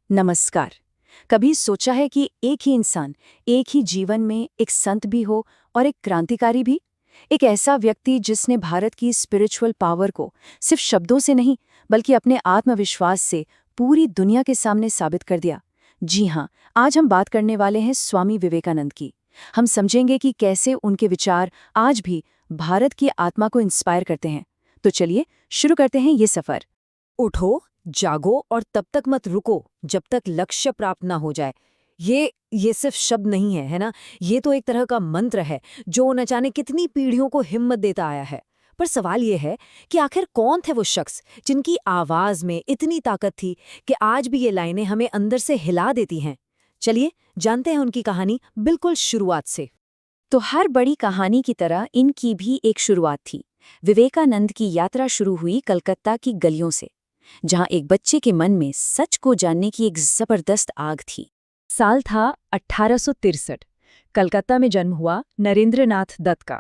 नमस्कार। कभी सोचा है कि एक ही इंसान, एक ही जीवन में एक संत भी हो और एक क्रांतिकारी भी? एक ऐसा व्यक्ति जिसने भारत की स्पिरिचुअल पावर को सिर्फ शब्दों से नहीं, बल्कि अपने आत्मविश्वास से पूरी दुनिया के सामने साबित कर दिया। जी हाँ, आज हम बात करने वाले हैं स्वामी विवेकानंद की। हम समझेंगे कि कैसे उनके विचार आज भी भारत की आत्मा को इंस्पायर करते हैं। तो चलिए शुरू करते हैं ये सफर। उठो, जागो और तब तक मत रुको जब तक लक्ष्य प्राप्त ना हो जाए। ये सिर्फ शब्द नहीं है ना? ये तो एक तरह का मंत्र है जो न जाने कितनी पीढ़ियों को हिम्मत देता आया है। पर सवाल ये है कि आखिर कौन थे वो शख्स जिनकी आवाज में इतनी ताकत थी कि आज भी ये लाइनें हमें अंदर से हिला देती हैं। चलिए जानते हैं उनकी कहानी बिल्कुल शुरुआत से। तो हर बड़ी कहानी की तरह इनकी भी एक शुरुआत थी। विवेकानंद की यात्रा शुरू हुई कलकत्ता की गलियों से, जहां एक बच्चे के मन में सच को जानने की एक जबरदस्त आग थी। साल था 1863। कलकत्ता में जन्म हुआ नरेंद्रनाथ दत्त का।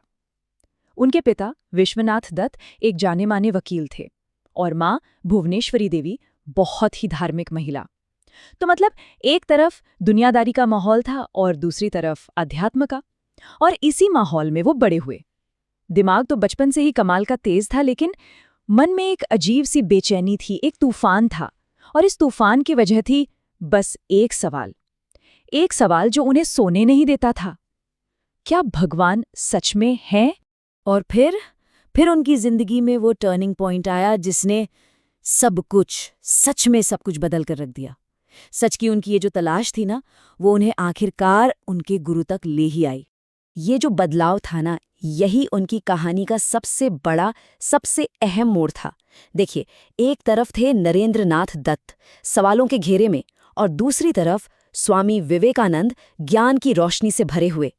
उनके पिता विश्वनाथ दत्त एक जाने माने वकील थे और माँ भुवनेश्वरी देवी बहुत ही धार्मिक महिला। तो मतलब एक तरफ दुनियादारी का माहौल था और दूसरी तरफ अध्यात्म का। और इसी माहौल में वो बड़े हुए। दिमाग तो बचपन से ही कमाल का तेज था, लेकिन मन में एक अजीब सी बेचैनी थी, एक तूफान था। और इस तूफान की वजह थी बस एक सवाल जो उन्हें सोने नहीं देता था। क्या भगवान सच में है? और फिर उनकी जिंदगी में वो टर्निंग पॉइंट आया जिसने सच में सब कुछ बदल कर रख दिया। सच की उनकी ये जो तलाश थी ना, वो उन्हें आखिरकार उनके गुरु तक ले ही आई। ये जो बदलाव था ना, यही उनकी कहानी का सबसे बड़ा, सबसे अहम मोड़ था। देखिए, एक तरफ थे नरेंद्रनाथ दत्त सवालों के घेरे में, और दूसरी तरफ स्वामी विवेकानंद ज्ञान की रोशनी से भरे हुए।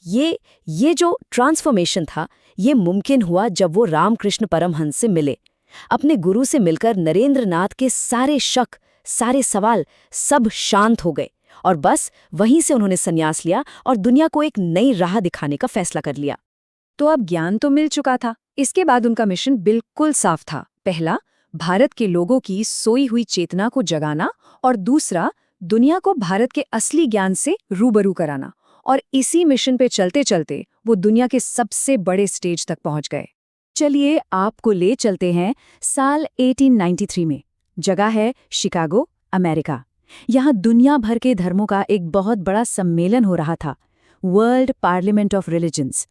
ये जो ट्रांसफॉर्मेशन था, ये मुमकिन हुआ जब वो रामकृष्ण परमहंस से मिले। अपने गुरु से मिलकर नरेंद्रनाथ के सारे शक, सारे सवाल सब शांत हो गए, और बस वहीं से उन्होंने संन्यास लिया और दुनिया को एक नई राह दिखाने का फैसला कर लिया। तो अब ज्ञान तो मिल चुका था। इसके बाद उनका मिशन बिल्कुल साफ था। पहला, भारत के लोगों की सोई हुई चेतना को जगाना, और दूसरा, दुनिया को भारत के असली ज्ञान से रूबरू कराना। और इसी मिशन पे चलते चलते वो दुनिया के सबसे बड़े स्टेज तक पहुंच गए। चलिए आपको ले चलते हैं साल 1893 में। जगह है शिकागो, अमेरिका। यहाँ दुनिया भर के धर्मों का एक बहुत बड़ा सम्मेलन हो रहा था, वर्ल्ड पार्लियामेंट ऑफ रिलीजन्स।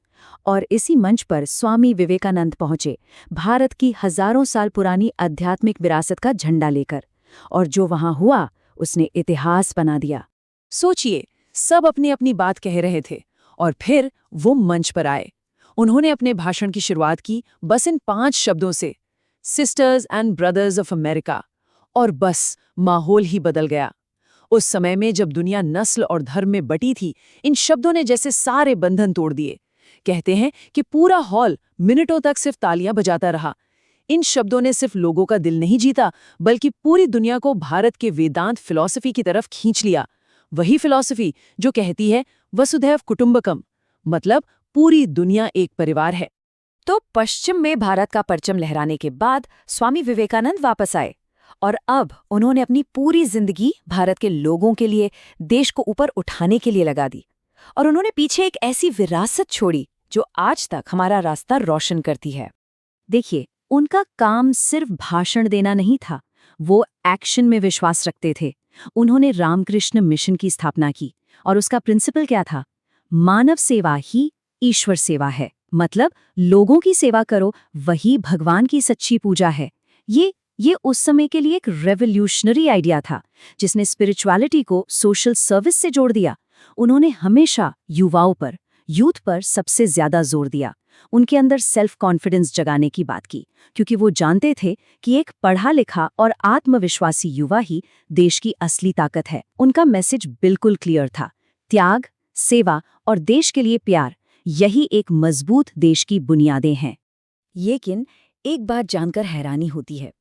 और इसी मंच पर स्वामी विवेकानंद पहुंचे, भारत की हजारों साल पुरानी आध्यात्मिक विरासत का झंडा लेकर। और जो वहां हुआ, उसने इतिहास बना दिया। सोचिए, सब अपनी अपनी बात कह रहे थे और फिर वो मंच पर आए। उन्होंने अपने भाषण की शुरुआत की बस इन 5 शब्दों से, sisters and brothers of America. और बस माहौल ही बदल गया। उस समय में जब दुनिया नस्ल और धर्म में बटी थी, इन शब्दों ने जैसे सारे बंधन तोड़ दिए। कहते हैं कि पूरा हॉल मिनटों तक सिर्फ तालियां बजाता रहा। इन शब्दों ने सिर्फ लोगों का दिल नहीं जीता, बल्कि पूरी दुनिया को भारत के वेदांत फिलॉसफी की तरफ खींच लिया। वही फिलॉसफी जो कहती है वसुधैव कुटुंबकम, मतलब पूरी दुनिया एक परिवार है। तो पश्चिम में भारत का परचम लहराने के बाद स्वामी विवेकानंद वापस आए, और अब उन्होंने अपनी पूरी जिंदगी भारत के लोगों के लिए, देश को ऊपर उठाने के लिए लगा दी। और उन्होंने पीछे एक ऐसी विरासत छोड़ी जो आज तक हमारा रास्ता रोशन करती है। देखिए, उनका काम सिर्फ भाषण देना नहीं था, वो एक्शन में विश्वास रखते थे। उन्होंने रामकृष्ण मिशन की स्थापना की, और उसका प्रिंसिपल क्या था? मानव सेवा ही ईश्वर सेवा है। मतलब लोगों की सेवा करो, वही भगवान की सच्ची पूजा है। ये उस समय के लिए एक रेवोल्यूशनरी आइडिया था, जिसने स्पिरिचुअलिटी को सोशल सर्विस से जोड़ दिया। उन्होंने हमेशा युवाओं पर, यूथ पर सबसे ज्यादा जोर दिया। उनके अंदर सेल्फ कॉन्फिडेंस जगाने की बात की, क्योंकि वो जानते थे कि एक पढ़ा लिखा और आत्मविश्वासी युवा ही देश की असली ताकत है। उनका मैसेज बिल्कुल क्लियर था, त्याग, सेवा और देश के लिए प्यार, यही एक मजबूत देश की बुनियादें हैं। लेकिन एक बात जानकर हैरानी होती है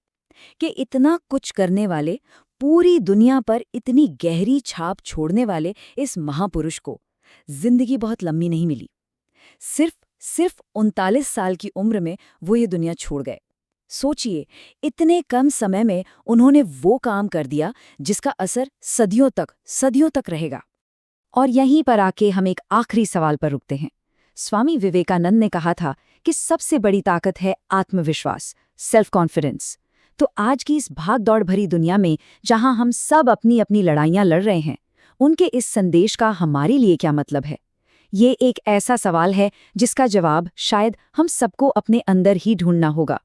कि इतना कुछ करने वाले, पूरी दुनिया पर इतनी गहरी छाप छोड़ने वाले इस महापुरुष को जिंदगी बहुत लंबी नहीं मिली। सिर्फ 39 साल की उम्र में वो ये दुनिया छोड़ गए। सोचिए, इतने कम समय में उन्होंने वो काम कर दिया जिसका असर सदियों तक रहेगा। और यहीं पर आके हम एक आखिरी सवाल पर रुकते हैं। स्वामी विवेकानंद ने कहा था कि सबसे बड़ी ताकत है आत्मविश्वास, सेल्फ कॉन्फिडेंस। तो आज की इस भाग-दौड़ भरी दुनिया में जहां हम सब अपनी अपनी लड़ाइयां लड़ रहे हैं, उनके इस संदेश का हमारे लिए क्या मतलब है? ये एक ऐसा सवाल है जिसका जवाब शायद हम सबको अपने अंदर ही ढूंढना होगा।